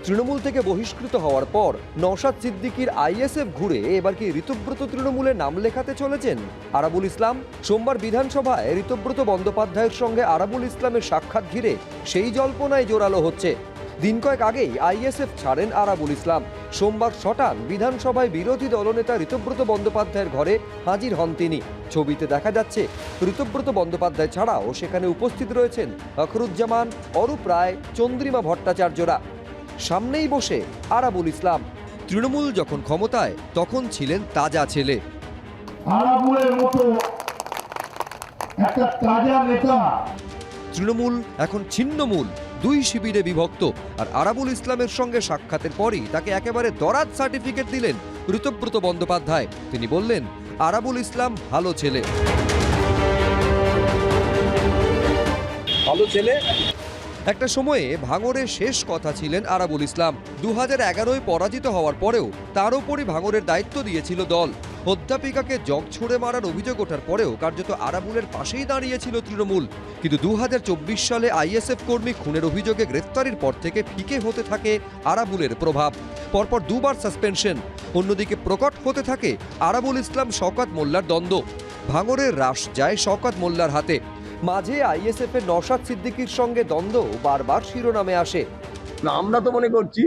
তৃণমূল থেকে বহিষ্কৃত হওয়ার পর নওশাদ সিদ্দিকীর আইএসএফ ঘুরে এবার কি ঋতব্রত তৃণমূলে নাম লেখাতে চলেছেন আরাবুল ইসলাম? সোমবার বিধানসভায় ঋতব্রত বন্দ্যোপাধ্যায়ের সঙ্গে আরাবুল ইসলামের সাক্ষাৎ ঘিরে সেই জল্পনায় জোরালো হচ্ছে। দিন কয়েক আগেই আইএসএফ ছাড়েন আরাবুল ইসলাম। সোমবার সটান বিধানসভায় বিরোধী দলনেতা ঋতব্রত বন্দ্যোপাধ্যায়ের ঘরে হাজির হন তিনি। ছবিতে দেখা যাচ্ছে ঋতব্রত বন্দ্যোপাধ্যায় ছাড়াও সেখানে উপস্থিত রয়েছেন আখরুজ্জামান, অরূপ রায়, চন্দ্রিমা ভট্টাচার্যরা। সামনেই বসে আরাবুল ইসলাম। তৃণমূল যখন ক্ষমতায় তখন ছিলেন তাজা ছেলে। আরাবুলের মতো একটা তাজা নেতা। তৃণমূল এখন ছিন্নমূল, দুই শিবিরে বিভক্ত। আর আরাবুল ইসলামের সঙ্গে সাক্ষাতের পরই তাকে একেবারে দরাদ সার্টিফিকেট দিলেন ঋতব্রত বন্দ্যোপাধ্যায়। তিনি বললেন, আরাবুল ইসলাম ভালো ছেলে। ভালো ছেলে। একটা সময়ে ভাঙড়ের শেষ কথা ছিলেন আরাবুল ইসলাম। 2011-য় পরাজিত হওয়ার পরেও তার ওপরই ভাঙড়ের দায়িত্ব দিয়েছিল দল। অধ্যাপিকাকে জগ ছুড়ে মারার অভিযোগ ওঠার পরেও কার্যত আরাবুলের পাশেই দাঁড়িয়েছিল তৃণমূল। কিন্তু 2024 সালে আইএসএফ কর্মী খুনের অভিযোগে গ্রেফতারির পর থেকে ফিকে হতে থাকে আরাবুলের প্রভাব। পরপর দুবার সাসপেনশন। অন্যদিকে প্রকট হতে থাকে আরাবুল ইসলাম শওকত মোল্লার দ্বন্দ্ব। ভাঙড়ের রাশ যায় শওকত মোল্লার হাতে। মাঝে আইএসএফ এর নওশাদ সিদ্দিকীর সঙ্গে দ্বন্দ্ব বারবার শিরোনামে আসে। আমরা তো মনে করছি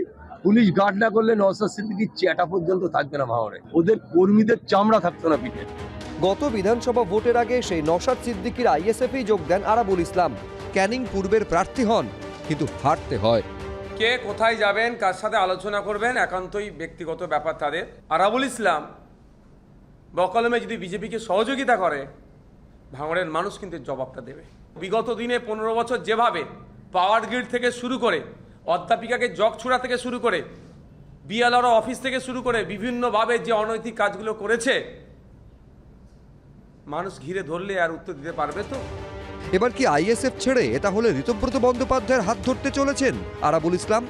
পুলিশ গার্ড না করলে নওশাদ সিদ্দিকীর চেটা পর্যন্ত থাকবে না ভাঙড়ে, ওদের কর্মীদের চামড়া থাকতো না পিঠে। গত বিধানসভা ভোটের আগে সেই নওশাদ সিদ্দিকীর আইএসএফেই যোগ দেন আরাবুল ইসলাম। ক্যানিং পূর্বের প্রার্থী হন, কিন্তু হারতে হয়। কে কোথায় যাবেন, কার সাথে আলোচনা করবেন, একান্তই ব্যক্তিগত ব্যাপার তাদের। আরাবুল ইসলাম বকলমে যদি বিজেপিকে সহযোগিতা করে, ভাঙড়ের মানুষ কিন্তু জবাবটা দেবে। বিগত দিনে 15 বছর যেভাবে পাওয়ার গ্রিড থেকে শুরু করে, অধ্যাপিকাকে জগ ছুড়া থেকে শুরু করে, বিএলআর অফিস থেকে শুরু করে বিভিন্নভাবে যে অনৈতিক কাজগুলো করেছে, মানুষ ঘিরে ধরলে আর উত্তর দিতে পারবে তো? এবার কি আইএসএফ ছেড়ে তাহলে ঋতব্রত বন্দ্যোপাধ্যায়ের হাত ধরতে চলেছেন আরাবুল ইসলাম?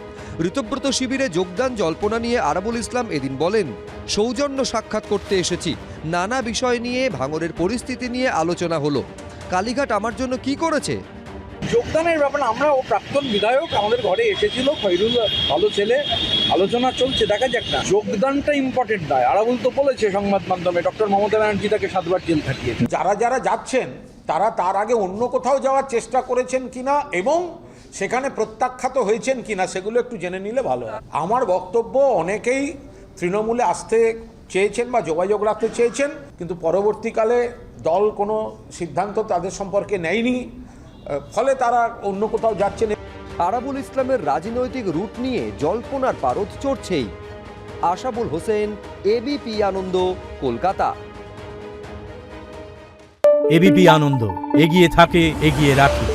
ঋতব্রত শিবিরে যোগদান জল্পনা নিয়ে আরাবুল ইসলাম এদিন বলেন, সৌজন্য সাক্ষাৎ করতে এসেছি, নানা বিষয় নিয়ে ভাঙড়ের পরিস্থিতি নিয়ে আলোচনা হলো। কালীঘাট আমার জন্য কি করেছে? যোগদানের ব্যাপারে আমরা ও প্রাক্তন বিধায়ক আমাদের ঘরে এসেছিল, খৈরুল ভালো ছেলে, আলোচনা চলছে, দেখা যাক না। যোগদানটা ইম্পর্টেন্ট নয়। আরাবুল তো বলেছে সংবাদ মাধ্যমে, ডক্টর মমতা ব্যানার্জি তাকে 7 বার জেল খাটিয়েছে। যারা যারা যাচ্ছেন তারা তার আগে অন্য কোথাও যাওয়ার চেষ্টা করেছেন কিনা এবং সেখানে প্রত্যাখ্যাত হয়েছেন কিনা সেগুলো একটু জেনে নিলে ভালো হয়। আমার বক্তব্য, অনেকেই তৃণমূলে আসতে চেয়েছেন বা যোগাযোগ রাখতে চেয়েছেন, কিন্তু পরবর্তীকালে দল কোনো সিদ্ধান্ত তাদের সম্পর্কে নেয়নি, ফলে তারা অন্য কোথাও যাচ্ছেন। আরাবুল ইসলামের রাজনৈতিক রুট নিয়ে জল্পনার পারদ চড়ছেই। আশাবুল হোসেন, এবিপি আনন্দ, কলকাতা। এবিপি আনন্দ, এগিয়ে থাকে, এগিয়ে রাখে।